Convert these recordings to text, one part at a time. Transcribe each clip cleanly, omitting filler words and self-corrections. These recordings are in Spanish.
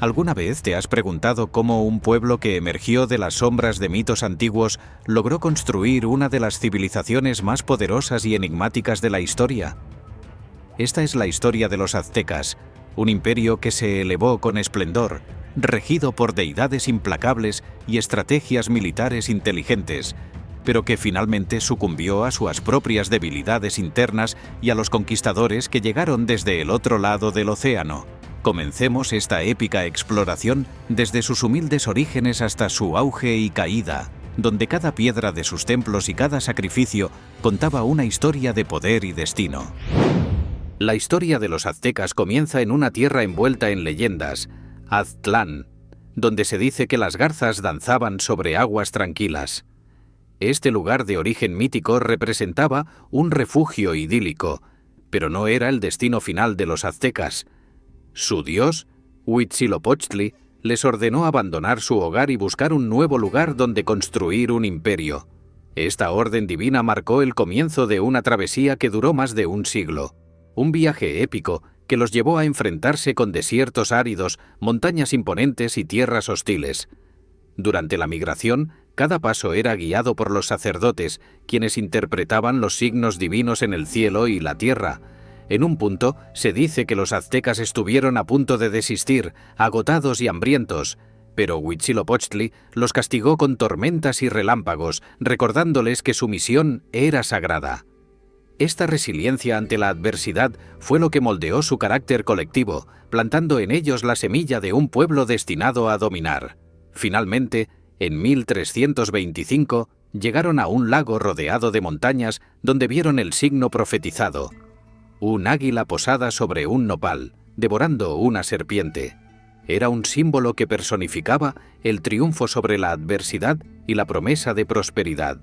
¿Alguna vez te has preguntado cómo un pueblo que emergió de las sombras de mitos antiguos logró construir una de las civilizaciones más poderosas y enigmáticas de la historia? Esta es la historia de los aztecas, un imperio que se elevó con esplendor, regido por deidades implacables y estrategias militares inteligentes, pero que finalmente sucumbió a sus propias debilidades internas y a los conquistadores que llegaron desde el otro lado del océano. Comencemos esta épica exploración desde sus humildes orígenes hasta su auge y caída, donde cada piedra de sus templos y cada sacrificio contaba una historia de poder y destino. La historia de los aztecas comienza en una tierra envuelta en leyendas, Aztlán, donde se dice que las garzas danzaban sobre aguas tranquilas. Este lugar de origen mítico representaba un refugio idílico, pero no era el destino final de los aztecas. Su dios, Huitzilopochtli, les ordenó abandonar su hogar y buscar un nuevo lugar donde construir un imperio. Esta orden divina marcó el comienzo de una travesía que duró más de un siglo. Un viaje épico que los llevó a enfrentarse con desiertos áridos, montañas imponentes y tierras hostiles. Durante la migración, cada paso era guiado por los sacerdotes, quienes interpretaban los signos divinos en el cielo y la tierra. En un punto, se dice que los aztecas estuvieron a punto de desistir, agotados y hambrientos, pero Huitzilopochtli los castigó con tormentas y relámpagos, recordándoles que su misión era sagrada. Esta resiliencia ante la adversidad fue lo que moldeó su carácter colectivo, plantando en ellos la semilla de un pueblo destinado a dominar. Finalmente, en 1325, llegaron a un lago rodeado de montañas donde vieron el signo profetizado: un águila posada sobre un nopal, devorando una serpiente. Era un símbolo que personificaba el triunfo sobre la adversidad y la promesa de prosperidad.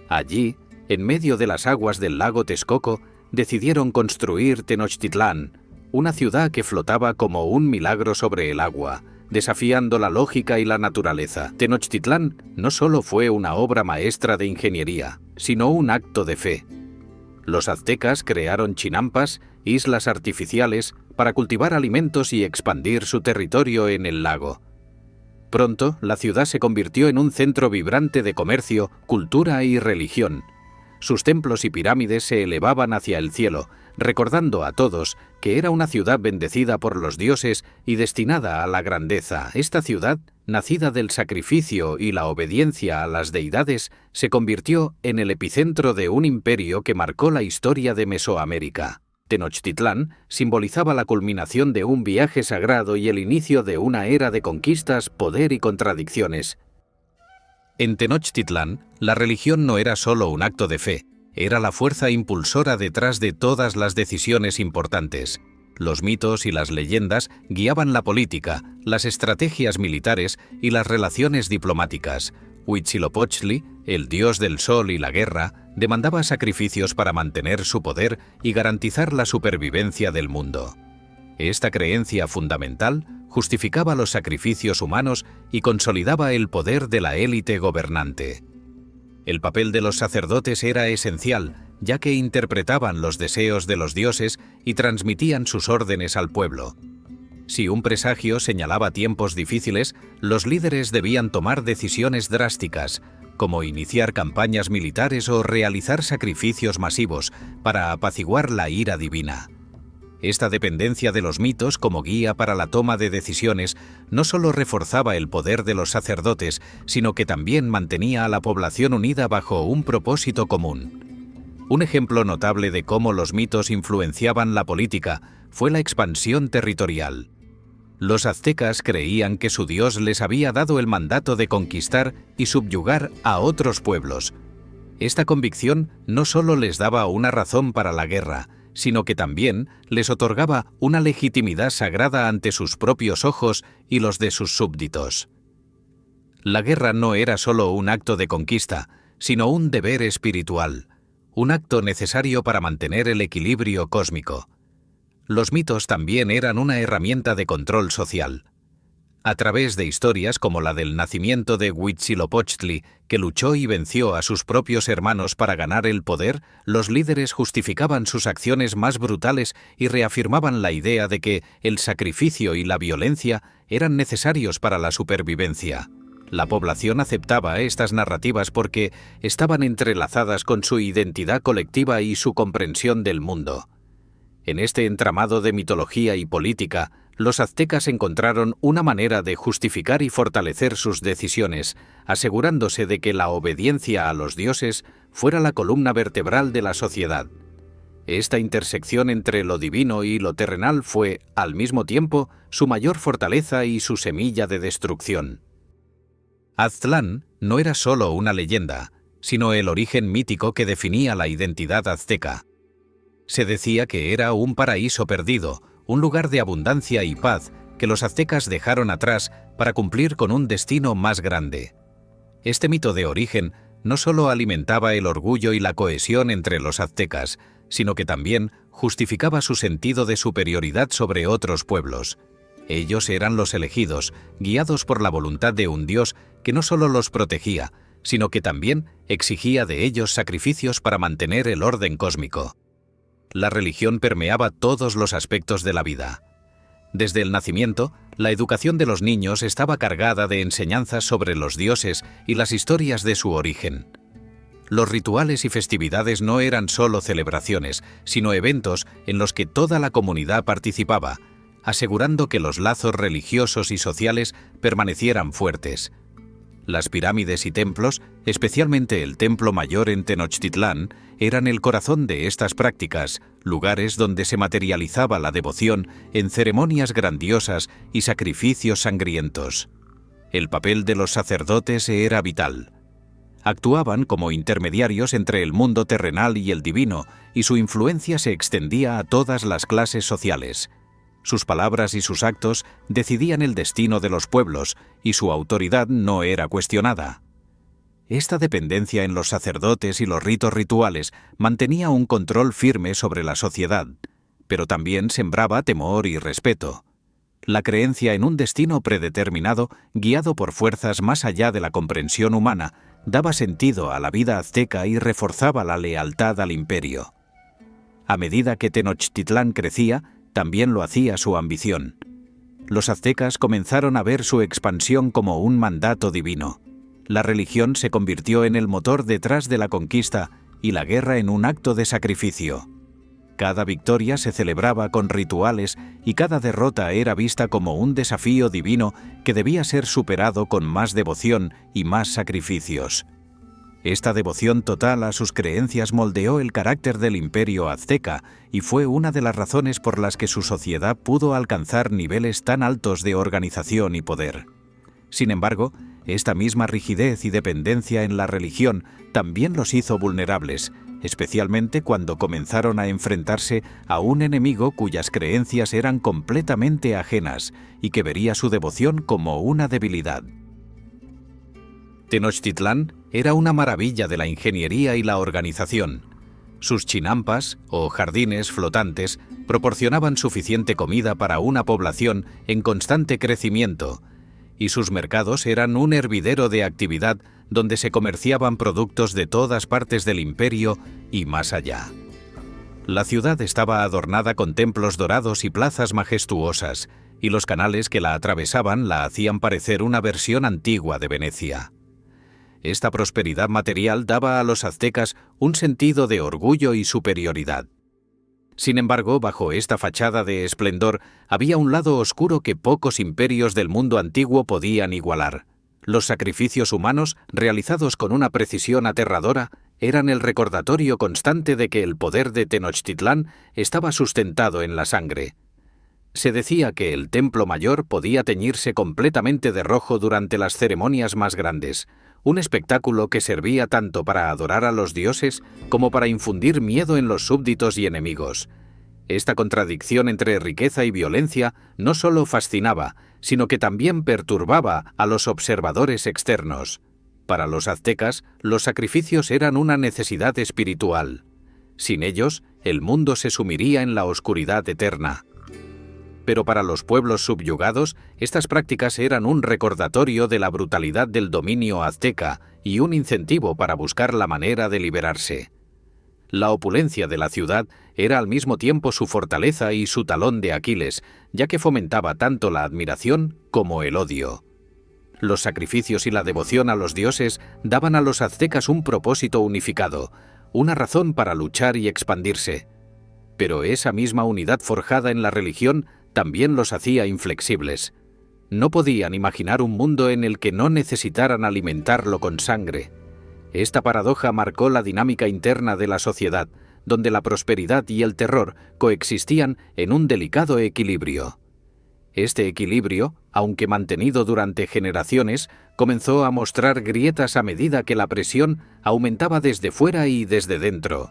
Allí, en medio de las aguas del lago Texcoco, decidieron construir Tenochtitlán, una ciudad que flotaba como un milagro sobre el agua, desafiando la lógica y la naturaleza. Tenochtitlán no solo fue una obra maestra de ingeniería, sino un acto de fe. Los aztecas crearon chinampas, islas artificiales, para cultivar alimentos y expandir su territorio en el lago. Pronto, la ciudad se convirtió en un centro vibrante de comercio, cultura y religión. Sus templos y pirámides se elevaban hacia el cielo, recordando a todos que era una ciudad bendecida por los dioses y destinada a la grandeza. Esta ciudad, nacida del sacrificio y la obediencia a las deidades, se convirtió en el epicentro de un imperio que marcó la historia de Mesoamérica. Tenochtitlán simbolizaba la culminación de un viaje sagrado y el inicio de una era de conquistas, poder y contradicciones. En Tenochtitlán, la religión no era solo un acto de fe, era la fuerza impulsora detrás de todas las decisiones importantes. Los mitos y las leyendas guiaban la política, las estrategias militares y las relaciones diplomáticas. Huitzilopochtli, el dios del sol y la guerra, demandaba sacrificios para mantener su poder y garantizar la supervivencia del mundo. Esta creencia fundamental justificaba los sacrificios humanos y consolidaba el poder de la élite gobernante. El papel de los sacerdotes era esencial, ya que interpretaban los deseos de los dioses y transmitían sus órdenes al pueblo. Si un presagio señalaba tiempos difíciles, los líderes debían tomar decisiones drásticas, como iniciar campañas militares o realizar sacrificios masivos para apaciguar la ira divina. Esta dependencia de los mitos como guía para la toma de decisiones no solo reforzaba el poder de los sacerdotes, sino que también mantenía a la población unida bajo un propósito común. Un ejemplo notable de cómo los mitos influenciaban la política fue la expansión territorial. Los aztecas creían que su dios les había dado el mandato de conquistar y subyugar a otros pueblos. Esta convicción no solo les daba una razón para la guerra, sino que también les otorgaba una legitimidad sagrada ante sus propios ojos y los de sus súbditos. La guerra no era solo un acto de conquista, sino un deber espiritual, un acto necesario para mantener el equilibrio cósmico. Los mitos también eran una herramienta de control social. A través de historias como la del nacimiento de Huitzilopochtli, que luchó y venció a sus propios hermanos para ganar el poder, los líderes justificaban sus acciones más brutales y reafirmaban la idea de que el sacrificio y la violencia eran necesarios para la supervivencia. La población aceptaba estas narrativas porque estaban entrelazadas con su identidad colectiva y su comprensión del mundo. En este entramado de mitología y política, los aztecas encontraron una manera de justificar y fortalecer sus decisiones, asegurándose de que la obediencia a los dioses fuera la columna vertebral de la sociedad. Esta intersección entre lo divino y lo terrenal fue, al mismo tiempo, su mayor fortaleza y su semilla de destrucción. Aztlán no era solo una leyenda, sino el origen mítico que definía la identidad azteca. Se decía que era un paraíso perdido, un lugar de abundancia y paz que los aztecas dejaron atrás para cumplir con un destino más grande. Este mito de origen no solo alimentaba el orgullo y la cohesión entre los aztecas, sino que también justificaba su sentido de superioridad sobre otros pueblos. Ellos eran los elegidos, guiados por la voluntad de un dios que no solo los protegía, sino que también exigía de ellos sacrificios para mantener el orden cósmico. La religión permeaba todos los aspectos de la vida. Desde el nacimiento, la educación de los niños estaba cargada de enseñanzas sobre los dioses y las historias de su origen. Los rituales y festividades no eran solo celebraciones, sino eventos en los que toda la comunidad participaba, asegurando que los lazos religiosos y sociales permanecieran fuertes. Las pirámides y templos, especialmente el Templo Mayor en Tenochtitlán, eran el corazón de estas prácticas, lugares donde se materializaba la devoción en ceremonias grandiosas y sacrificios sangrientos. El papel de los sacerdotes era vital. Actuaban como intermediarios entre el mundo terrenal y el divino, y su influencia se extendía a todas las clases sociales. Sus palabras y sus actos decidían el destino de los pueblos, y su autoridad no era cuestionada. Esta dependencia en los sacerdotes y los ritos rituales mantenía un control firme sobre la sociedad, pero también sembraba temor y respeto. La creencia en un destino predeterminado, guiado por fuerzas más allá de la comprensión humana, daba sentido a la vida azteca y reforzaba la lealtad al imperio. A medida que Tenochtitlán crecía, también lo hacía su ambición. Los aztecas comenzaron a ver su expansión como un mandato divino. La religión se convirtió en el motor detrás de la conquista y la guerra en un acto de sacrificio. Cada victoria se celebraba con rituales y cada derrota era vista como un desafío divino que debía ser superado con más devoción y más sacrificios. Esta devoción total a sus creencias moldeó el carácter del imperio azteca y fue una de las razones por las que su sociedad pudo alcanzar niveles tan altos de organización y poder. Sin embargo, esta misma rigidez y dependencia en la religión también los hizo vulnerables, especialmente cuando comenzaron a enfrentarse a un enemigo cuyas creencias eran completamente ajenas y que vería su devoción como una debilidad. Tenochtitlán era una maravilla de la ingeniería y la organización. Sus chinampas, o jardines flotantes, proporcionaban suficiente comida para una población en constante crecimiento, y sus mercados eran un hervidero de actividad donde se comerciaban productos de todas partes del imperio y más allá. La ciudad estaba adornada con templos dorados y plazas majestuosas, y los canales que la atravesaban la hacían parecer una versión antigua de Venecia. Esta prosperidad material daba a los aztecas un sentido de orgullo y superioridad. Sin embargo, bajo esta fachada de esplendor había un lado oscuro que pocos imperios del mundo antiguo podían igualar. Los sacrificios humanos, realizados con una precisión aterradora, eran el recordatorio constante de que el poder de Tenochtitlán estaba sustentado en la sangre. Se decía que el Templo Mayor podía teñirse completamente de rojo durante las ceremonias más grandes, un espectáculo que servía tanto para adorar a los dioses como para infundir miedo en los súbditos y enemigos. Esta contradicción entre riqueza y violencia no solo fascinaba, sino que también perturbaba a los observadores externos. Para los aztecas, los sacrificios eran una necesidad espiritual. Sin ellos, el mundo se sumiría en la oscuridad eterna. Pero para los pueblos subyugados, estas prácticas eran un recordatorio de la brutalidad del dominio azteca y un incentivo para buscar la manera de liberarse. La opulencia de la ciudad era al mismo tiempo su fortaleza y su talón de Aquiles, ya que fomentaba tanto la admiración como el odio. Los sacrificios y la devoción a los dioses daban a los aztecas un propósito unificado, una razón para luchar y expandirse. Pero esa misma unidad forjada en la religión también los hacía inflexibles. No podían imaginar un mundo en el que no necesitaran alimentarlo con sangre. Esta paradoja marcó la dinámica interna de la sociedad, donde la prosperidad y el terror coexistían en un delicado equilibrio. Este equilibrio, aunque mantenido durante generaciones, comenzó a mostrar grietas a medida que la presión aumentaba desde fuera y desde dentro.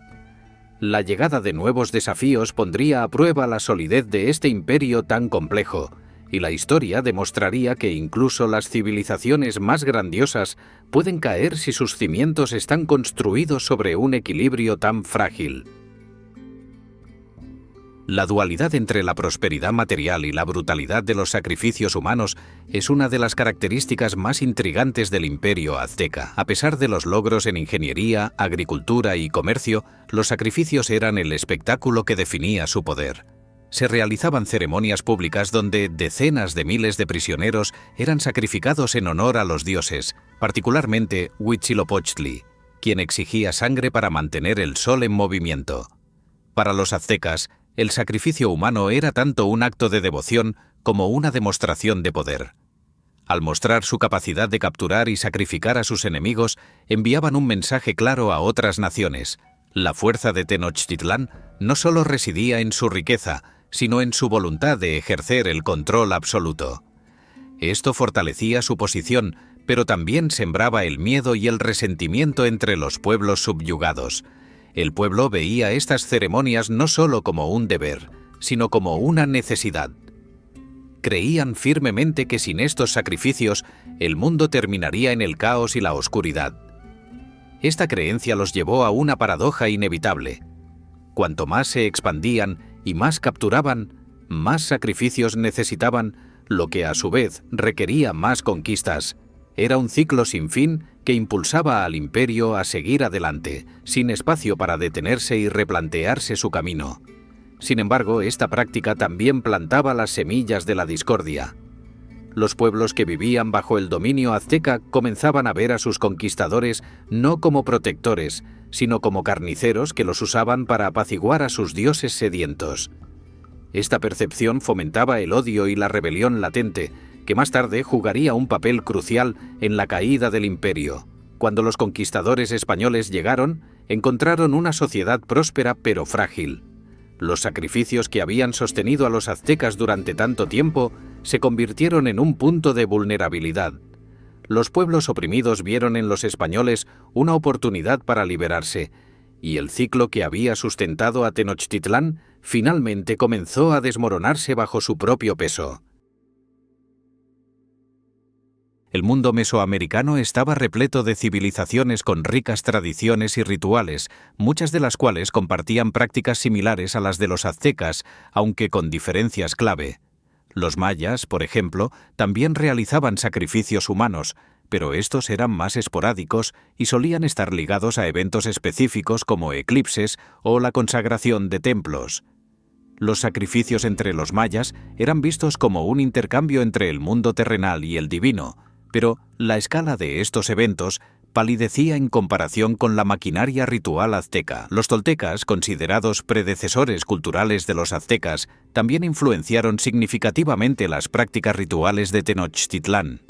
La llegada de nuevos desafíos pondría a prueba la solidez de este imperio tan complejo, y la historia demostraría que incluso las civilizaciones más grandiosas pueden caer si sus cimientos están construidos sobre un equilibrio tan frágil. La dualidad entre la prosperidad material y la brutalidad de los sacrificios humanos es una de las características más intrigantes del imperio azteca. A pesar de los logros en ingeniería, agricultura y comercio, los sacrificios eran el espectáculo que definía su poder. Se realizaban ceremonias públicas donde decenas de miles de prisioneros eran sacrificados en honor a los dioses, particularmente Huitzilopochtli, quien exigía sangre para mantener el sol en movimiento. Para los aztecas, el sacrificio humano era tanto un acto de devoción como una demostración de poder. Al mostrar su capacidad de capturar y sacrificar a sus enemigos, enviaban un mensaje claro a otras naciones. La fuerza de Tenochtitlán no solo residía en su riqueza, sino en su voluntad de ejercer el control absoluto. Esto fortalecía su posición, pero también sembraba el miedo y el resentimiento entre los pueblos subyugados. El pueblo veía estas ceremonias no solo como un deber, sino como una necesidad. Creían firmemente que sin estos sacrificios, el mundo terminaría en el caos y la oscuridad. Esta creencia los llevó a una paradoja inevitable. Cuanto más se expandían y más capturaban, más sacrificios necesitaban, lo que a su vez requería más conquistas. Era un ciclo sin fin que impulsaba al imperio a seguir adelante, sin espacio para detenerse y replantearse su camino. Sin embargo, esta práctica también plantaba las semillas de la discordia. Los pueblos que vivían bajo el dominio azteca comenzaban a ver a sus conquistadores no como protectores, sino como carniceros que los usaban para apaciguar a sus dioses sedientos. Esta percepción fomentaba el odio y la rebelión latente, que más tarde jugaría un papel crucial en la caída del imperio. Cuando los conquistadores españoles llegaron, encontraron una sociedad próspera pero frágil. Los sacrificios que habían sostenido a los aztecas durante tanto tiempo se convirtieron en un punto de vulnerabilidad. Los pueblos oprimidos vieron en los españoles una oportunidad para liberarse, y el ciclo que había sustentado a Tenochtitlán finalmente comenzó a desmoronarse bajo su propio peso. El mundo mesoamericano estaba repleto de civilizaciones con ricas tradiciones y rituales, muchas de las cuales compartían prácticas similares a las de los aztecas, aunque con diferencias clave. Los mayas, por ejemplo, también realizaban sacrificios humanos, pero estos eran más esporádicos y solían estar ligados a eventos específicos como eclipses o la consagración de templos. Los sacrificios entre los mayas eran vistos como un intercambio entre el mundo terrenal y el divino, pero la escala de estos eventos palidecía en comparación con la maquinaria ritual azteca. Los toltecas, considerados predecesores culturales de los aztecas, también influenciaron significativamente las prácticas rituales de Tenochtitlán.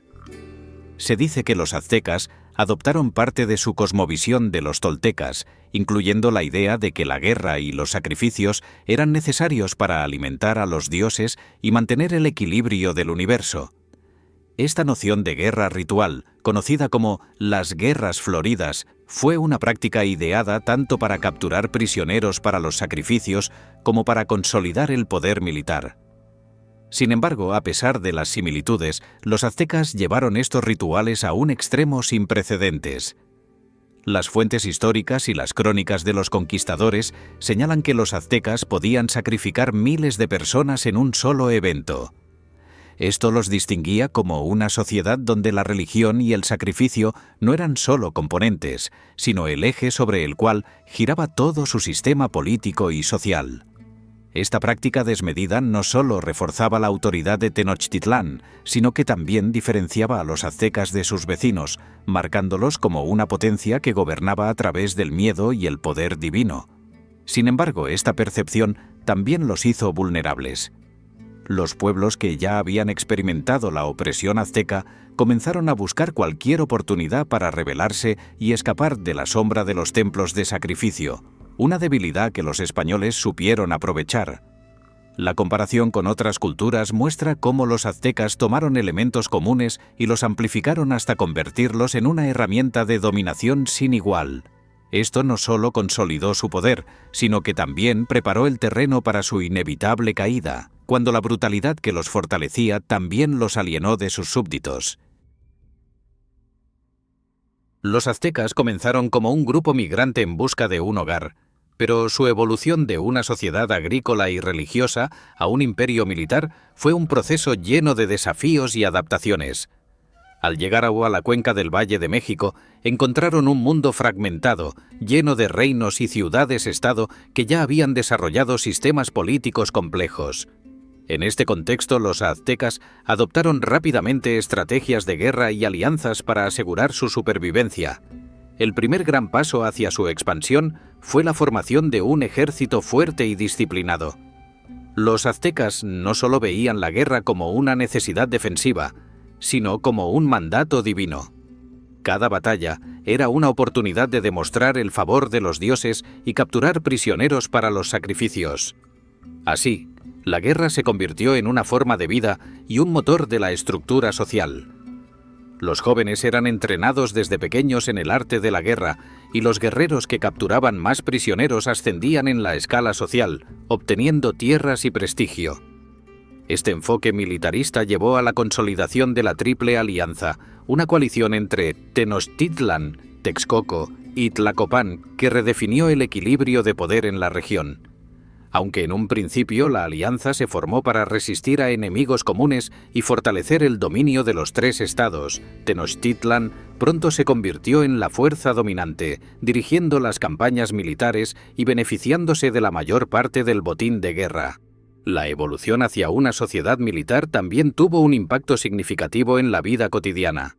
Se dice que los aztecas adoptaron parte de su cosmovisión de los toltecas, incluyendo la idea de que la guerra y los sacrificios eran necesarios para alimentar a los dioses y mantener el equilibrio del universo. Esta noción de guerra ritual, conocida como las guerras floridas, fue una práctica ideada tanto para capturar prisioneros para los sacrificios como para consolidar el poder militar. Sin embargo, a pesar de las similitudes, los aztecas llevaron estos rituales a un extremo sin precedentes. Las fuentes históricas y las crónicas de los conquistadores señalan que los aztecas podían sacrificar miles de personas en un solo evento. Esto los distinguía como una sociedad donde la religión y el sacrificio no eran solo componentes, sino el eje sobre el cual giraba todo su sistema político y social. Esta práctica desmedida no solo reforzaba la autoridad de Tenochtitlán, sino que también diferenciaba a los aztecas de sus vecinos, marcándolos como una potencia que gobernaba a través del miedo y el poder divino. Sin embargo, esta percepción también los hizo vulnerables. Los pueblos que ya habían experimentado la opresión azteca comenzaron a buscar cualquier oportunidad para rebelarse y escapar de la sombra de los templos de sacrificio, una debilidad que los españoles supieron aprovechar. La comparación con otras culturas muestra cómo los aztecas tomaron elementos comunes y los amplificaron hasta convertirlos en una herramienta de dominación sin igual. Esto no solo consolidó su poder, sino que también preparó el terreno para su inevitable caída, cuando la brutalidad que los fortalecía también los alienó de sus súbditos. Los aztecas comenzaron como un grupo migrante en busca de un hogar, pero su evolución de una sociedad agrícola y religiosa a un imperio militar fue un proceso lleno de desafíos y adaptaciones. Al llegar a la cuenca del Valle de México, encontraron un mundo fragmentado, lleno de reinos y ciudades-estado que ya habían desarrollado sistemas políticos complejos. En este contexto, los aztecas adoptaron rápidamente estrategias de guerra y alianzas para asegurar su supervivencia. El primer gran paso hacia su expansión fue la formación de un ejército fuerte y disciplinado. Los aztecas no solo veían la guerra como una necesidad defensiva, sino como un mandato divino. Cada batalla era una oportunidad de demostrar el favor de los dioses y capturar prisioneros para los sacrificios. Así, la guerra se convirtió en una forma de vida y un motor de la estructura social. Los jóvenes eran entrenados desde pequeños en el arte de la guerra, y los guerreros que capturaban más prisioneros ascendían en la escala social, obteniendo tierras y prestigio. Este enfoque militarista llevó a la consolidación de la Triple Alianza, una coalición entre Tenochtitlan, Texcoco y Tlacopan que redefinió el equilibrio de poder en la región. Aunque en un principio la alianza se formó para resistir a enemigos comunes y fortalecer el dominio de los tres estados, Tenochtitlan pronto se convirtió en la fuerza dominante, dirigiendo las campañas militares y beneficiándose de la mayor parte del botín de guerra. La evolución hacia una sociedad militar también tuvo un impacto significativo en la vida cotidiana.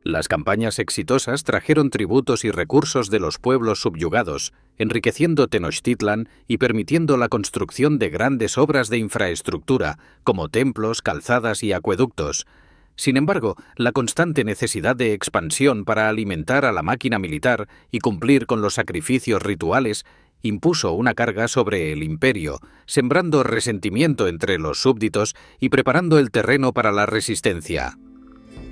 Las campañas exitosas trajeron tributos y recursos de los pueblos subyugados, enriqueciendo Tenochtitlan y permitiendo la construcción de grandes obras de infraestructura, como templos, calzadas y acueductos. Sin embargo, la constante necesidad de expansión para alimentar a la máquina militar y cumplir con los sacrificios rituales impuso una carga sobre el imperio, sembrando resentimiento entre los súbditos y preparando el terreno para la resistencia.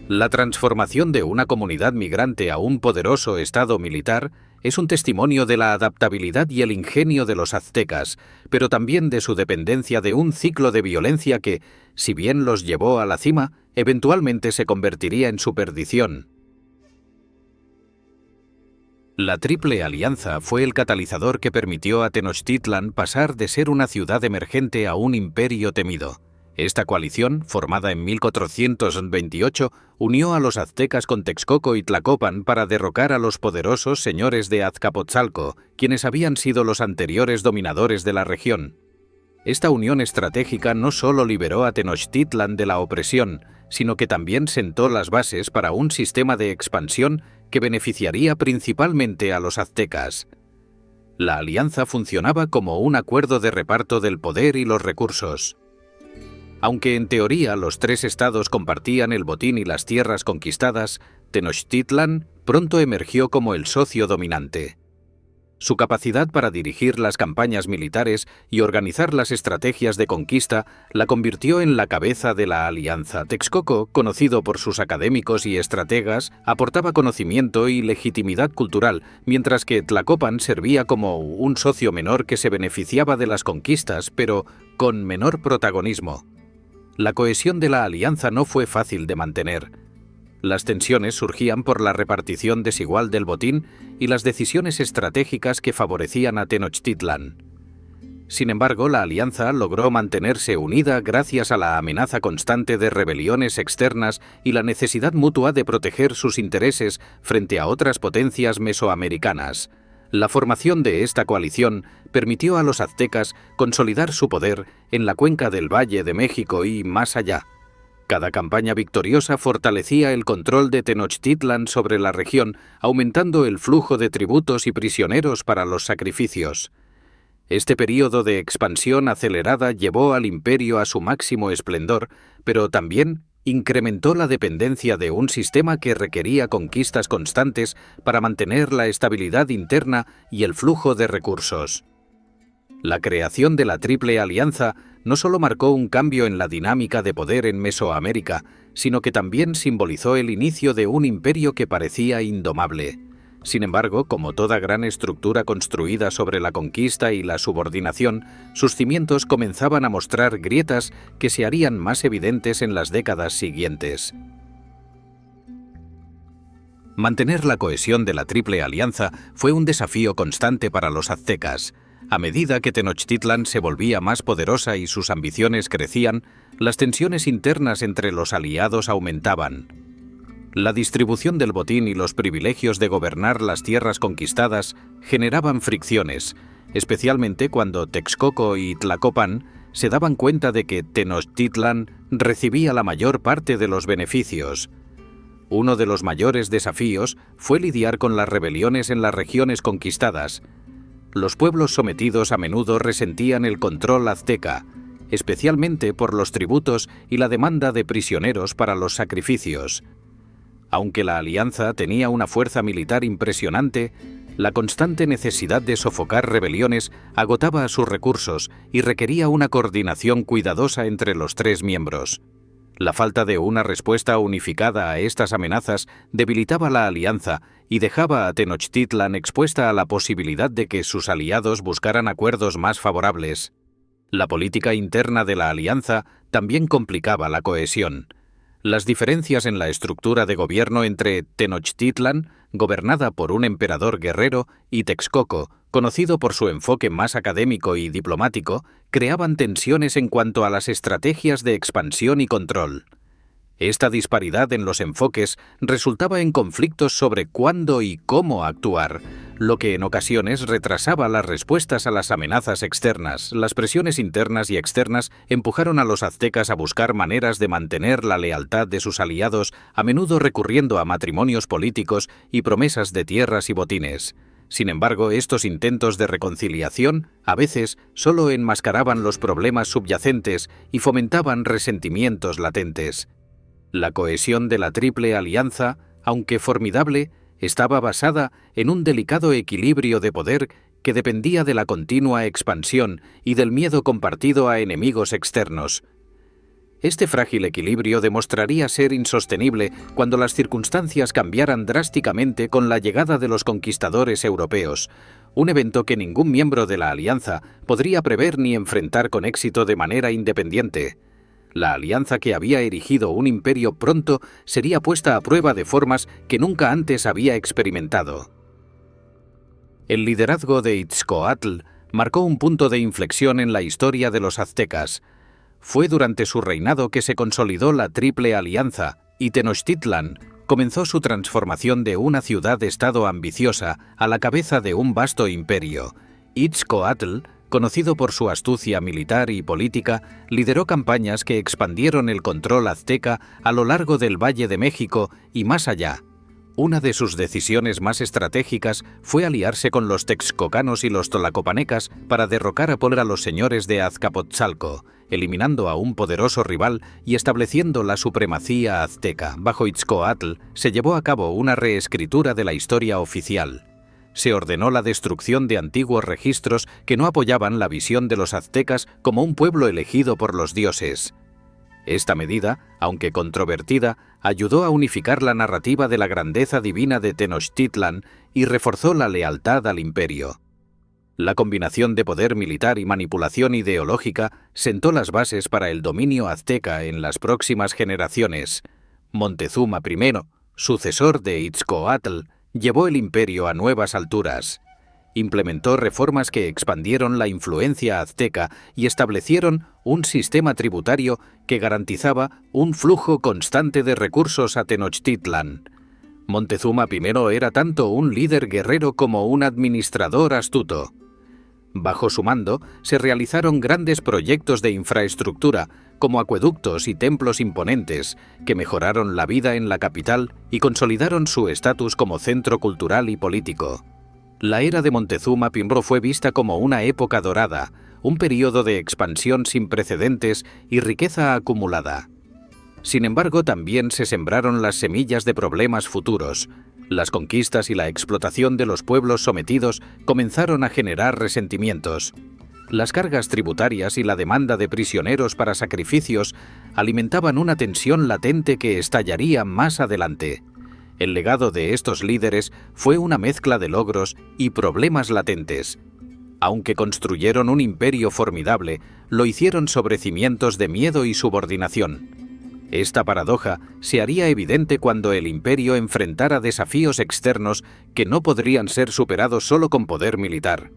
La transformación de una comunidad migrante a un poderoso estado militar es un testimonio de la adaptabilidad y el ingenio de los aztecas, pero también de su dependencia de un ciclo de violencia que, si bien los llevó a la cima, eventualmente se convertiría en su perdición. La Triple Alianza fue el catalizador que permitió a Tenochtitlan pasar de ser una ciudad emergente a un imperio temido. Esta coalición, formada en 1428, unió a los aztecas con Texcoco y Tlacopan para derrocar a los poderosos señores de Azcapotzalco, quienes habían sido los anteriores dominadores de la región. Esta unión estratégica no solo liberó a Tenochtitlan de la opresión, sino que también sentó las bases para un sistema de expansión que beneficiaría principalmente a los aztecas. La alianza funcionaba como un acuerdo de reparto del poder y los recursos. Aunque en teoría los tres estados compartían el botín y las tierras conquistadas, Tenochtitlan pronto emergió como el socio dominante. Su capacidad para dirigir las campañas militares y organizar las estrategias de conquista la convirtió en la cabeza de la alianza. Texcoco, conocido por sus académicos y estrategas, aportaba conocimiento y legitimidad cultural, mientras que Tlacopan servía como un socio menor que se beneficiaba de las conquistas, pero con menor protagonismo. La cohesión de la alianza no fue fácil de mantener. Las tensiones surgían por la repartición desigual del botín y las decisiones estratégicas que favorecían a Tenochtitlan. Sin embargo, la alianza logró mantenerse unida gracias a la amenaza constante de rebeliones externas y la necesidad mutua de proteger sus intereses frente a otras potencias mesoamericanas. La formación de esta coalición permitió a los aztecas consolidar su poder en la cuenca del Valle de México y más allá. Cada campaña victoriosa fortalecía el control de Tenochtitlan sobre la región, aumentando el flujo de tributos y prisioneros para los sacrificios. Este período de expansión acelerada llevó al imperio a su máximo esplendor, pero también incrementó la dependencia de un sistema que requería conquistas constantes para mantener la estabilidad interna y el flujo de recursos. La creación de la Triple Alianza no solo marcó un cambio en la dinámica de poder en Mesoamérica, sino que también simbolizó el inicio de un imperio que parecía indomable. Sin embargo, como toda gran estructura construida sobre la conquista y la subordinación, sus cimientos comenzaban a mostrar grietas que se harían más evidentes en las décadas siguientes. Mantener la cohesión de la Triple Alianza fue un desafío constante para los aztecas. A medida que Tenochtitlan se volvía más poderosa y sus ambiciones crecían, las tensiones internas entre los aliados aumentaban. La distribución del botín y los privilegios de gobernar las tierras conquistadas generaban fricciones, especialmente cuando Texcoco y Tlacopan se daban cuenta de que Tenochtitlan recibía la mayor parte de los beneficios. Uno de los mayores desafíos fue lidiar con las rebeliones en las regiones conquistadas. Los pueblos sometidos a menudo resentían el control azteca, especialmente por los tributos y la demanda de prisioneros para los sacrificios. Aunque la alianza tenía una fuerza militar impresionante, la constante necesidad de sofocar rebeliones agotaba sus recursos y requería una coordinación cuidadosa entre los tres miembros. La falta de una respuesta unificada a estas amenazas debilitaba la alianza y dejaba a Tenochtitlan expuesta a la posibilidad de que sus aliados buscaran acuerdos más favorables. La política interna de la alianza también complicaba la cohesión. Las diferencias en la estructura de gobierno entre Tenochtitlan, gobernada por un emperador guerrero, y Texcoco, conocido por su enfoque más académico y diplomático, creaban tensiones en cuanto a las estrategias de expansión y control. Esta disparidad en los enfoques resultaba en conflictos sobre cuándo y cómo actuar, lo que en ocasiones retrasaba las respuestas a las amenazas externas. Las presiones internas y externas empujaron a los aztecas a buscar maneras de mantener la lealtad de sus aliados, a menudo recurriendo a matrimonios políticos y promesas de tierras y botines. Sin embargo, estos intentos de reconciliación a veces solo enmascaraban los problemas subyacentes y fomentaban resentimientos latentes. La cohesión de la Triple Alianza, aunque formidable, estaba basada en un delicado equilibrio de poder que dependía de la continua expansión y del miedo compartido a enemigos externos. Este frágil equilibrio demostraría ser insostenible cuando las circunstancias cambiaran drásticamente con la llegada de los conquistadores europeos, un evento que ningún miembro de la alianza podría prever ni enfrentar con éxito de manera independiente. La alianza que había erigido un imperio pronto sería puesta a prueba de formas que nunca antes había experimentado. El liderazgo de Itzcoatl marcó un punto de inflexión en la historia de los aztecas. Fue durante su reinado que se consolidó la Triple Alianza y Tenochtitlan comenzó su transformación de una ciudad-estado ambiciosa a la cabeza de un vasto imperio. Itzcoatl, conocido por su astucia militar y política, lideró campañas que expandieron el control azteca a lo largo del Valle de México y más allá. Una de sus decisiones más estratégicas fue aliarse con los texcocanos y los tlacopanecas para derrocar a los señores de Azcapotzalco, eliminando a un poderoso rival y estableciendo la supremacía azteca. Bajo Itzcoatl se llevó a cabo una reescritura de la historia oficial. Se ordenó la destrucción de antiguos registros que no apoyaban la visión de los aztecas como un pueblo elegido por los dioses. Esta medida, aunque controvertida, ayudó a unificar la narrativa de la grandeza divina de Tenochtitlan y reforzó la lealtad al imperio. La combinación de poder militar y manipulación ideológica sentó las bases para el dominio azteca en las próximas generaciones. Montezuma I, sucesor de Itzcoatl, llevó el imperio a nuevas alturas. Implementó reformas que expandieron la influencia azteca y establecieron un sistema tributario que garantizaba un flujo constante de recursos a Tenochtitlan. Montezuma I era tanto un líder guerrero como un administrador astuto. Bajo su mando se realizaron grandes proyectos de infraestructura, como acueductos y templos imponentes, que mejoraron la vida en la capital y consolidaron su estatus como centro cultural y político. La era de Montezuma I fue vista como una época dorada, un período de expansión sin precedentes y riqueza acumulada. Sin embargo, también se sembraron las semillas de problemas futuros. Las conquistas y la explotación de los pueblos sometidos comenzaron a generar resentimientos. Las cargas tributarias y la demanda de prisioneros para sacrificios alimentaban una tensión latente que estallaría más adelante. El legado de estos líderes fue una mezcla de logros y problemas latentes. Aunque construyeron un imperio formidable, lo hicieron sobre cimientos de miedo y subordinación. Esta paradoja se haría evidente cuando el imperio enfrentara desafíos externos que no podrían ser superados solo con poder militar.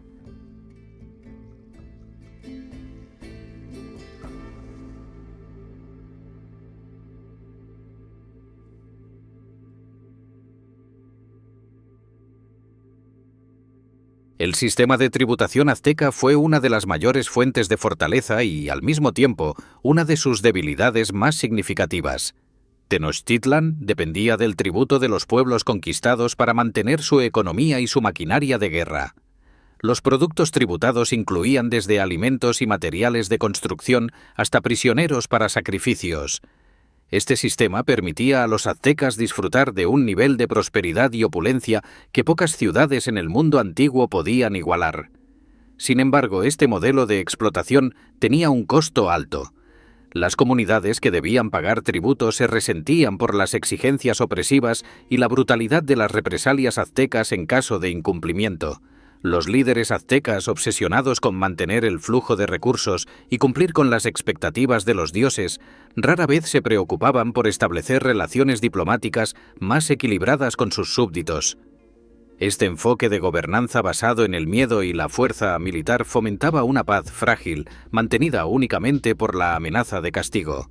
El sistema de tributación azteca fue una de las mayores fuentes de fortaleza y, al mismo tiempo, una de sus debilidades más significativas. Tenochtitlan dependía del tributo de los pueblos conquistados para mantener su economía y su maquinaria de guerra. Los productos tributados incluían desde alimentos y materiales de construcción hasta prisioneros para sacrificios. Este sistema permitía a los aztecas disfrutar de un nivel de prosperidad y opulencia que pocas ciudades en el mundo antiguo podían igualar. Sin embargo, este modelo de explotación tenía un costo alto. Las comunidades que debían pagar tributo se resentían por las exigencias opresivas y la brutalidad de las represalias aztecas en caso de incumplimiento. Los líderes aztecas, obsesionados con mantener el flujo de recursos y cumplir con las expectativas de los dioses, rara vez se preocupaban por establecer relaciones diplomáticas más equilibradas con sus súbditos. Este enfoque de gobernanza basado en el miedo y la fuerza militar fomentaba una paz frágil, mantenida únicamente por la amenaza de castigo.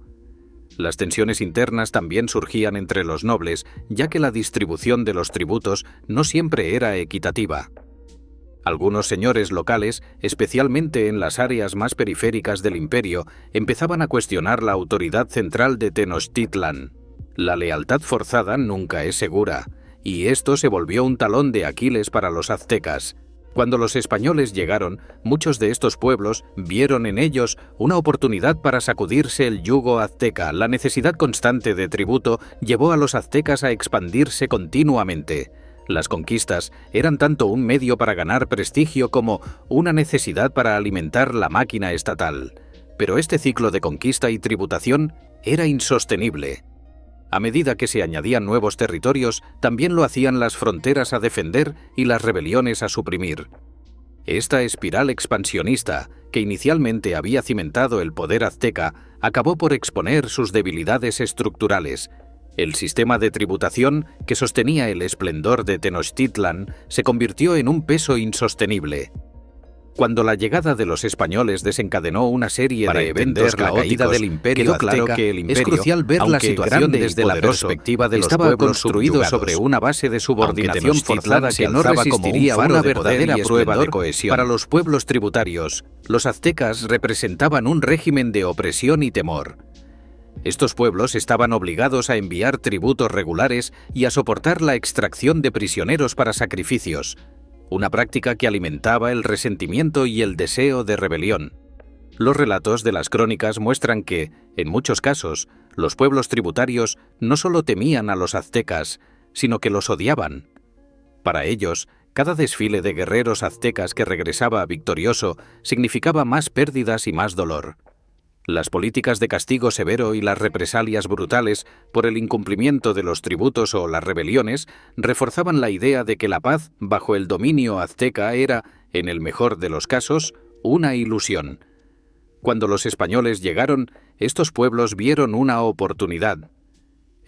Las tensiones internas también surgían entre los nobles, ya que la distribución de los tributos no siempre era equitativa. Algunos señores locales, especialmente en las áreas más periféricas del imperio, empezaban a cuestionar la autoridad central de Tenochtitlan. La lealtad forzada nunca es segura, y esto se volvió un talón de Aquiles para los aztecas. Cuando los españoles llegaron, muchos de estos pueblos vieron en ellos una oportunidad para sacudirse el yugo azteca. La necesidad constante de tributo llevó a los aztecas a expandirse continuamente. Las conquistas eran tanto un medio para ganar prestigio como una necesidad para alimentar la máquina estatal. Pero este ciclo de conquista y tributación era insostenible. A medida que se añadían nuevos territorios, también lo hacían las fronteras a defender y las rebeliones a suprimir. Esta espiral expansionista, que inicialmente había cimentado el poder azteca, acabó por exponer sus debilidades estructurales. El sistema de tributación que sostenía el esplendor de Tenochtitlan se convirtió en un peso insostenible. Cuando la llegada de los españoles desencadenó una serie de eventos caóticos del imperio azteca, claro que el imperio, es crucial ver la situación desde la perspectiva de los pueblos construido sobre una base de subordinación forzada que no resistiría una verdadera prueba de cohesión. Para los pueblos tributarios, los aztecas representaban un régimen de opresión y temor. Estos pueblos estaban obligados a enviar tributos regulares y a soportar la extracción de prisioneros para sacrificios, una práctica que alimentaba el resentimiento y el deseo de rebelión. Los relatos de las crónicas muestran que, en muchos casos, los pueblos tributarios no solo temían a los aztecas, sino que los odiaban. Para ellos, cada desfile de guerreros aztecas que regresaba victorioso significaba más pérdidas y más dolor. Las políticas de castigo severo y las represalias brutales por el incumplimiento de los tributos o las rebeliones reforzaban la idea de que la paz bajo el dominio azteca era, en el mejor de los casos, una ilusión. Cuando los españoles llegaron, estos pueblos vieron una oportunidad.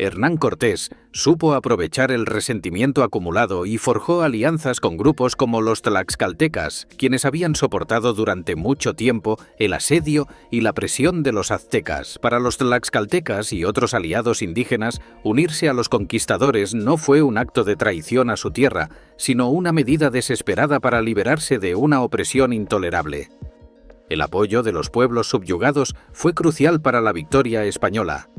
Hernán Cortés supo aprovechar el resentimiento acumulado y forjó alianzas con grupos como los tlaxcaltecas, quienes habían soportado durante mucho tiempo el asedio y la presión de los aztecas. Para los tlaxcaltecas y otros aliados indígenas, unirse a los conquistadores no fue un acto de traición a su tierra, sino una medida desesperada para liberarse de una opresión intolerable. El apoyo de los pueblos subyugados fue crucial para la victoria española.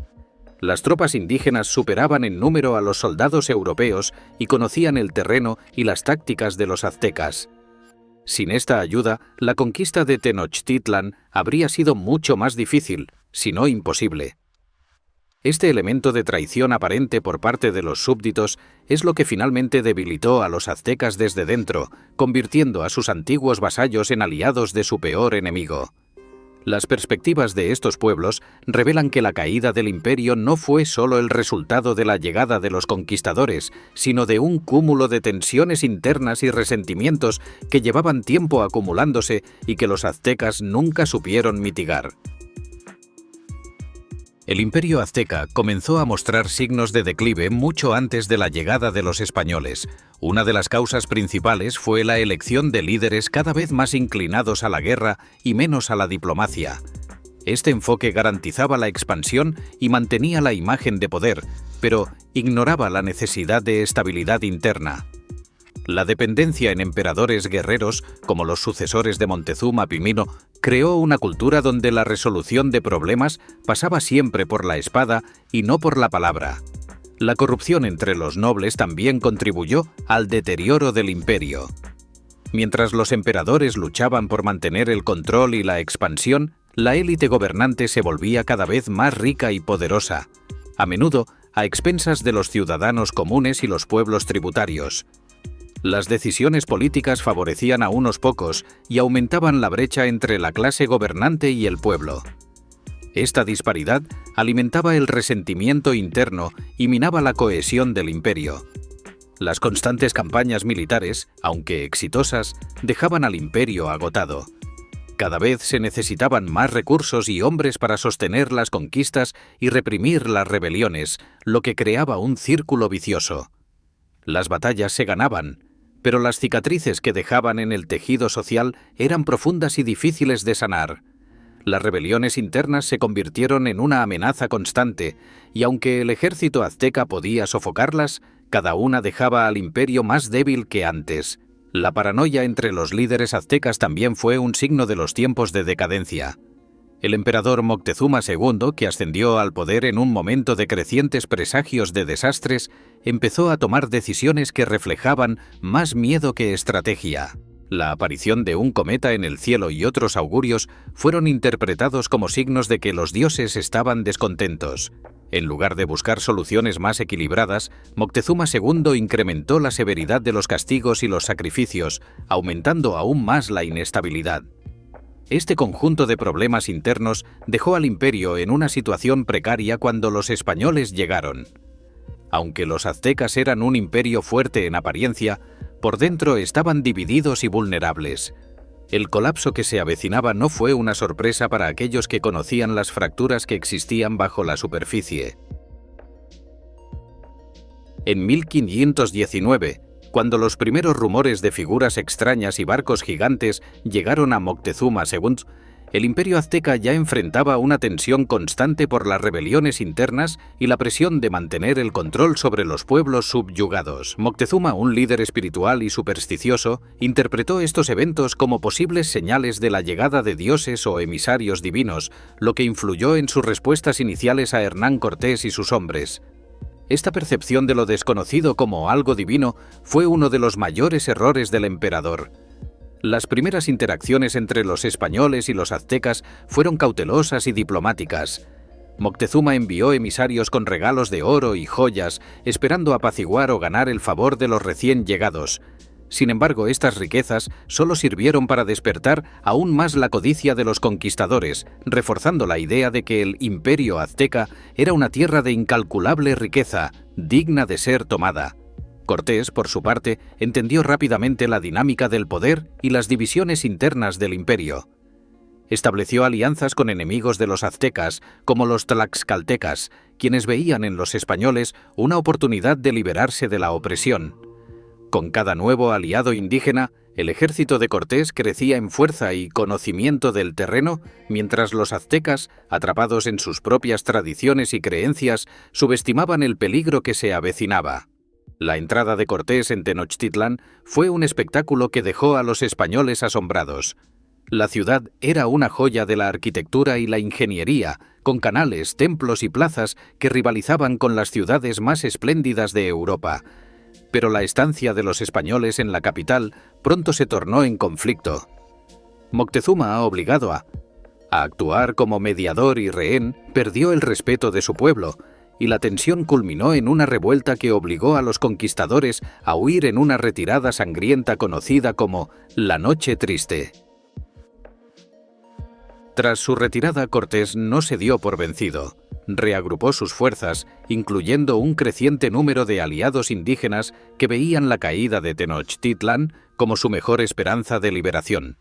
Las tropas indígenas superaban en número a los soldados europeos y conocían el terreno y las tácticas de los aztecas. Sin esta ayuda, la conquista de Tenochtitlan habría sido mucho más difícil, si no imposible. Este elemento de traición aparente por parte de los súbditos es lo que finalmente debilitó a los aztecas desde dentro, convirtiendo a sus antiguos vasallos en aliados de su peor enemigo. Las perspectivas de estos pueblos revelan que la caída del imperio no fue solo el resultado de la llegada de los conquistadores, sino de un cúmulo de tensiones internas y resentimientos que llevaban tiempo acumulándose y que los aztecas nunca supieron mitigar. El imperio azteca comenzó a mostrar signos de declive mucho antes de la llegada de los españoles. Una de las causas principales fue la elección de líderes cada vez más inclinados a la guerra y menos a la diplomacia. Este enfoque garantizaba la expansión y mantenía la imagen de poder, pero ignoraba la necesidad de estabilidad interna. La dependencia en emperadores guerreros, como los sucesores de Montezuma Pimino, creó una cultura donde la resolución de problemas pasaba siempre por la espada y no por la palabra. La corrupción entre los nobles también contribuyó al deterioro del imperio. Mientras los emperadores luchaban por mantener el control y la expansión, la élite gobernante se volvía cada vez más rica y poderosa, a menudo a expensas de los ciudadanos comunes y los pueblos tributarios. Las decisiones políticas favorecían a unos pocos y aumentaban la brecha entre la clase gobernante y el pueblo. Esta disparidad alimentaba el resentimiento interno y minaba la cohesión del imperio. Las constantes campañas militares, aunque exitosas, dejaban al imperio agotado. Cada vez se necesitaban más recursos y hombres para sostener las conquistas y reprimir las rebeliones, lo que creaba un círculo vicioso. Las batallas se ganaban, pero las cicatrices que dejaban en el tejido social eran profundas y difíciles de sanar. Las rebeliones internas se convirtieron en una amenaza constante, y aunque el ejército azteca podía sofocarlas, cada una dejaba al imperio más débil que antes. La paranoia entre los líderes aztecas también fue un signo de los tiempos de decadencia. El emperador Moctezuma II, que ascendió al poder en un momento de crecientes presagios de desastres, empezó a tomar decisiones que reflejaban más miedo que estrategia. La aparición de un cometa en el cielo y otros augurios fueron interpretados como signos de que los dioses estaban descontentos. En lugar de buscar soluciones más equilibradas, Moctezuma II incrementó la severidad de los castigos y los sacrificios, aumentando aún más la inestabilidad. Este conjunto de problemas internos dejó al imperio en una situación precaria cuando los españoles llegaron. Aunque los aztecas eran un imperio fuerte en apariencia, por dentro estaban divididos y vulnerables. El colapso que se avecinaba no fue una sorpresa para aquellos que conocían las fracturas que existían bajo la superficie. En 1519, cuando los primeros rumores de figuras extrañas y barcos gigantes llegaron a Moctezuma II, el imperio azteca ya enfrentaba una tensión constante por las rebeliones internas y la presión de mantener el control sobre los pueblos subyugados. Moctezuma, un líder espiritual y supersticioso, interpretó estos eventos como posibles señales de la llegada de dioses o emisarios divinos, lo que influyó en sus respuestas iniciales a Hernán Cortés y sus hombres. Esta percepción de lo desconocido como algo divino fue uno de los mayores errores del emperador. Las primeras interacciones entre los españoles y los aztecas fueron cautelosas y diplomáticas. Moctezuma envió emisarios con regalos de oro y joyas, esperando apaciguar o ganar el favor de los recién llegados. Sin embargo, estas riquezas solo sirvieron para despertar aún más la codicia de los conquistadores, reforzando la idea de que el imperio azteca era una tierra de incalculable riqueza, digna de ser tomada. Cortés, por su parte, entendió rápidamente la dinámica del poder y las divisiones internas del imperio. Estableció alianzas con enemigos de los aztecas, como los tlaxcaltecas, quienes veían en los españoles una oportunidad de liberarse de la opresión. Con cada nuevo aliado indígena, el ejército de Cortés crecía en fuerza y conocimiento del terreno, mientras los aztecas, atrapados en sus propias tradiciones y creencias, subestimaban el peligro que se avecinaba. La entrada de Cortés en Tenochtitlán fue un espectáculo que dejó a los españoles asombrados. La ciudad era una joya de la arquitectura y la ingeniería, con canales, templos y plazas que rivalizaban con las ciudades más espléndidas de Europa. Pero la estancia de los españoles en la capital pronto se tornó en conflicto. Moctezuma, obligado a actuar como mediador y rehén, perdió el respeto de su pueblo, y la tensión culminó en una revuelta que obligó a los conquistadores a huir en una retirada sangrienta conocida como la Noche Triste. Tras su retirada, Cortés no se dio por vencido. Reagrupó sus fuerzas, incluyendo un creciente número de aliados indígenas que veían la caída de Tenochtitlán como su mejor esperanza de liberación.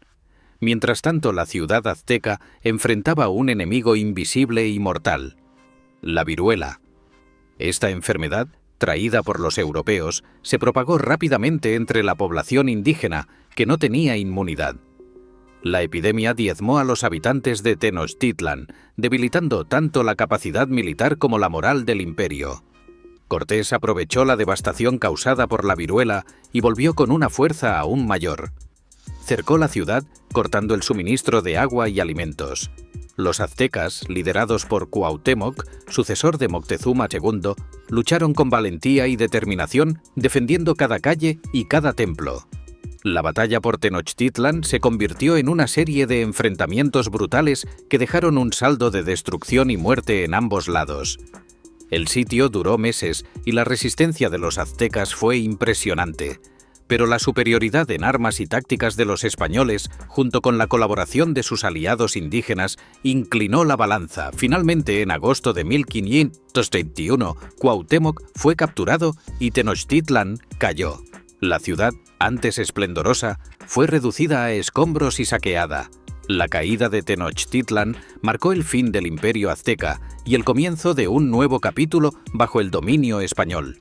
Mientras tanto, la ciudad azteca enfrentaba un enemigo invisible y mortal: la viruela. Esta enfermedad, traída por los europeos, se propagó rápidamente entre la población indígena, que no tenía inmunidad. La epidemia diezmó a los habitantes de Tenochtitlán, debilitando tanto la capacidad militar como la moral del imperio. Cortés aprovechó la devastación causada por la viruela y volvió con una fuerza aún mayor. Cercó la ciudad, cortando el suministro de agua y alimentos. Los aztecas, liderados por Cuauhtémoc, sucesor de Moctezuma II, lucharon con valentía y determinación, defendiendo cada calle y cada templo. La batalla por Tenochtitlán se convirtió en una serie de enfrentamientos brutales que dejaron un saldo de destrucción y muerte en ambos lados. El sitio duró meses y la resistencia de los aztecas fue impresionante, pero la superioridad en armas y tácticas de los españoles, junto con la colaboración de sus aliados indígenas, inclinó la balanza. Finalmente, en agosto de 1521, Cuauhtémoc fue capturado y Tenochtitlán cayó. La ciudad, antes esplendorosa, fue reducida a escombros y saqueada. La caída de Tenochtitlán marcó el fin del Imperio azteca y el comienzo de un nuevo capítulo bajo el dominio español.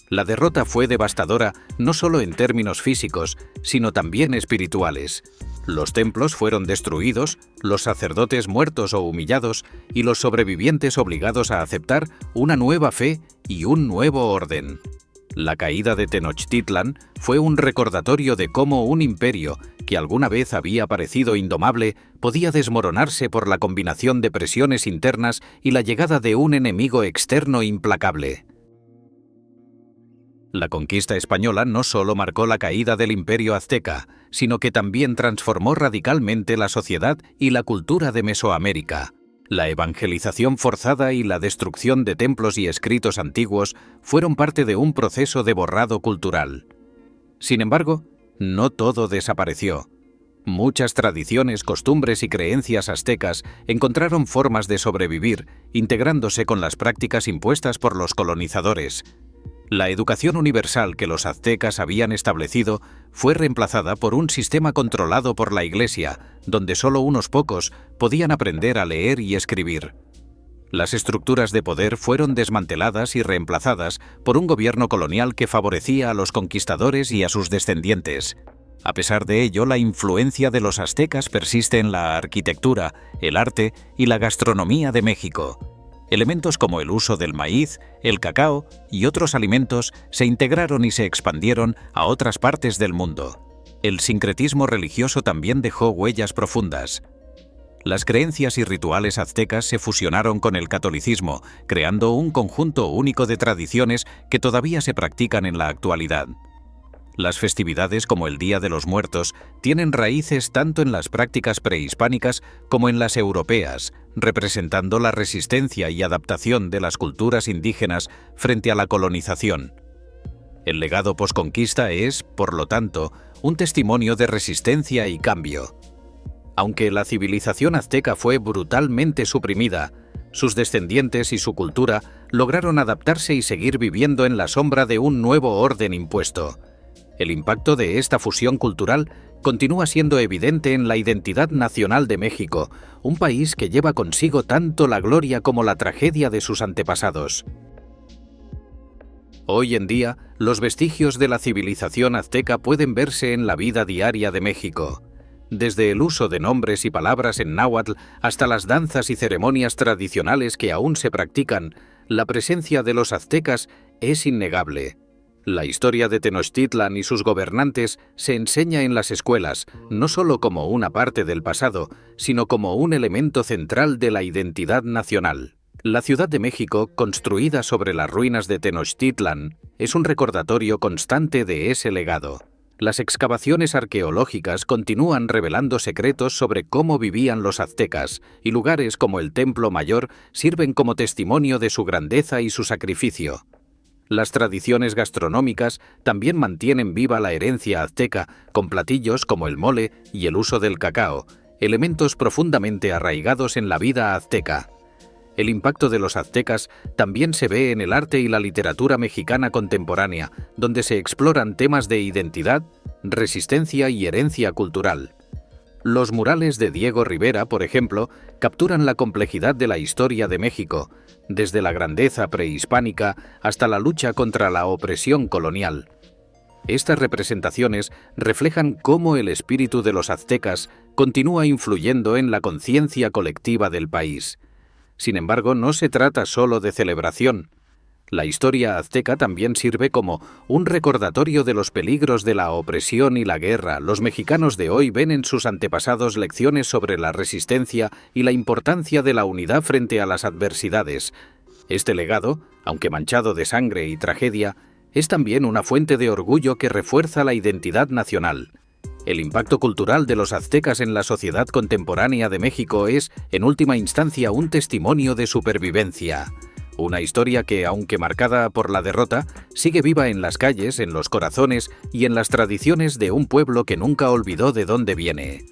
La derrota fue devastadora no solo en términos físicos, sino también espirituales. Los templos fueron destruidos, los sacerdotes muertos o humillados y los sobrevivientes obligados a aceptar una nueva fe y un nuevo orden. La caída de Tenochtitlán fue un recordatorio de cómo un imperio, que alguna vez había parecido indomable, podía desmoronarse por la combinación de presiones internas y la llegada de un enemigo externo implacable. La conquista española no solo marcó la caída del imperio azteca, sino que también transformó radicalmente la sociedad y la cultura de Mesoamérica. La evangelización forzada y la destrucción de templos y escritos antiguos fueron parte de un proceso de borrado cultural. Sin embargo, no todo desapareció. Muchas tradiciones, costumbres y creencias aztecas encontraron formas de sobrevivir, integrándose con las prácticas impuestas por los colonizadores. La educación universal que los aztecas habían establecido fue reemplazada por un sistema controlado por la Iglesia, donde solo unos pocos podían aprender a leer y escribir. Las estructuras de poder fueron desmanteladas y reemplazadas por un gobierno colonial que favorecía a los conquistadores y a sus descendientes. A pesar de ello, la influencia de los aztecas persiste en la arquitectura, el arte y la gastronomía de México. Elementos como el uso del maíz, el cacao y otros alimentos se integraron y se expandieron a otras partes del mundo. El sincretismo religioso también dejó huellas profundas. Las creencias y rituales aztecas se fusionaron con el catolicismo, creando un conjunto único de tradiciones que todavía se practican en la actualidad. Las festividades como el Día de los Muertos tienen raíces tanto en las prácticas prehispánicas como en las europeas, representando la resistencia y adaptación de las culturas indígenas frente a la colonización. El legado posconquista es, por lo tanto, un testimonio de resistencia y cambio. Aunque la civilización azteca fue brutalmente suprimida, sus descendientes y su cultura lograron adaptarse y seguir viviendo en la sombra de un nuevo orden impuesto. El impacto de esta fusión cultural continúa siendo evidente en la identidad nacional de México, un país que lleva consigo tanto la gloria como la tragedia de sus antepasados. Hoy en día, los vestigios de la civilización azteca pueden verse en la vida diaria de México. Desde el uso de nombres y palabras en náhuatl hasta las danzas y ceremonias tradicionales que aún se practican, la presencia de los aztecas es innegable. La historia de Tenochtitlan y sus gobernantes se enseña en las escuelas, no solo como una parte del pasado, sino como un elemento central de la identidad nacional. La Ciudad de México, construida sobre las ruinas de Tenochtitlan, es un recordatorio constante de ese legado. Las excavaciones arqueológicas continúan revelando secretos sobre cómo vivían los aztecas, y lugares como el Templo Mayor sirven como testimonio de su grandeza y su sacrificio. Las tradiciones gastronómicas también mantienen viva la herencia azteca, con platillos como el mole y el uso del cacao, elementos profundamente arraigados en la vida azteca. El impacto de los aztecas también se ve en el arte y la literatura mexicana contemporánea, donde se exploran temas de identidad, resistencia y herencia cultural. Los murales de Diego Rivera, por ejemplo, capturan la complejidad de la historia de México, desde la grandeza prehispánica hasta la lucha contra la opresión colonial. Estas representaciones reflejan cómo el espíritu de los aztecas continúa influyendo en la conciencia colectiva del país. Sin embargo, no se trata solo de celebración. La historia azteca también sirve como un recordatorio de los peligros de la opresión y la guerra. Los mexicanos de hoy ven en sus antepasados lecciones sobre la resistencia y la importancia de la unidad frente a las adversidades. Este legado, aunque manchado de sangre y tragedia, es también una fuente de orgullo que refuerza la identidad nacional. El impacto cultural de los aztecas en la sociedad contemporánea de México es, en última instancia, un testimonio de supervivencia. Una historia que, aunque marcada por la derrota, sigue viva en las calles, en los corazones y en las tradiciones de un pueblo que nunca olvidó de dónde viene.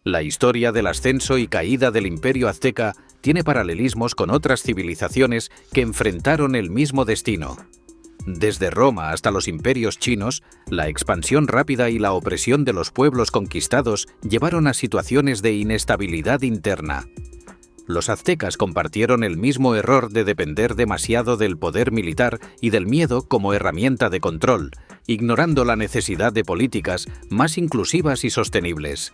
La historia del ascenso y caída del Imperio azteca tiene paralelismos con otras civilizaciones que enfrentaron el mismo destino. Desde Roma hasta los imperios chinos, la expansión rápida y la opresión de los pueblos conquistados llevaron a situaciones de inestabilidad interna. Los aztecas compartieron el mismo error de depender demasiado del poder militar y del miedo como herramienta de control, ignorando la necesidad de políticas más inclusivas y sostenibles.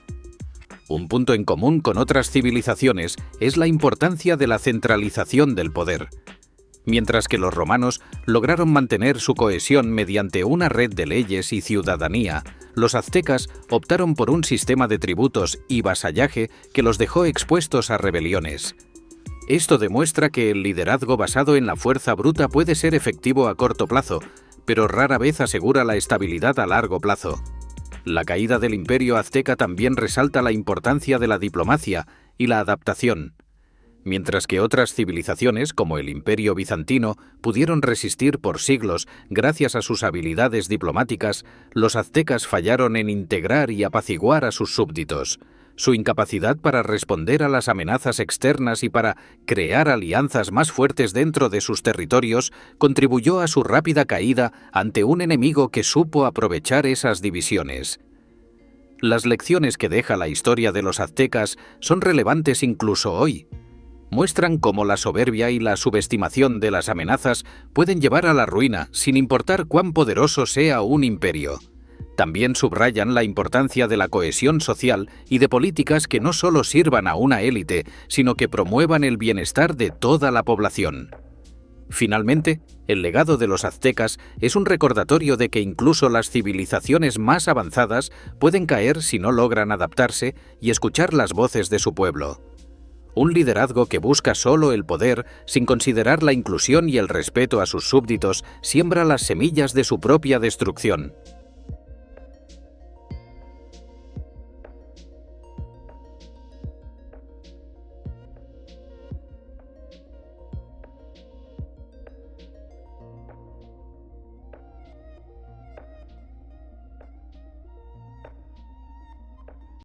Un punto en común con otras civilizaciones es la importancia de la centralización del poder. Mientras que los romanos lograron mantener su cohesión mediante una red de leyes y ciudadanía, los aztecas optaron por un sistema de tributos y vasallaje que los dejó expuestos a rebeliones. Esto demuestra que el liderazgo basado en la fuerza bruta puede ser efectivo a corto plazo, pero rara vez asegura la estabilidad a largo plazo. La caída del Imperio azteca también resalta la importancia de la diplomacia y la adaptación. Mientras que otras civilizaciones, como el Imperio bizantino, pudieron resistir por siglos gracias a sus habilidades diplomáticas, los aztecas fallaron en integrar y apaciguar a sus súbditos. Su incapacidad para responder a las amenazas externas y para crear alianzas más fuertes dentro de sus territorios contribuyó a su rápida caída ante un enemigo que supo aprovechar esas divisiones. Las lecciones que deja la historia de los aztecas son relevantes incluso hoy. Muestran cómo la soberbia y la subestimación de las amenazas pueden llevar a la ruina sin importar cuán poderoso sea un imperio. También subrayan la importancia de la cohesión social y de políticas que no solo sirvan a una élite, sino que promuevan el bienestar de toda la población. Finalmente, el legado de los aztecas es un recordatorio de que incluso las civilizaciones más avanzadas pueden caer si no logran adaptarse y escuchar las voces de su pueblo. Un liderazgo que busca solo el poder, sin considerar la inclusión y el respeto a sus súbditos, siembra las semillas de su propia destrucción.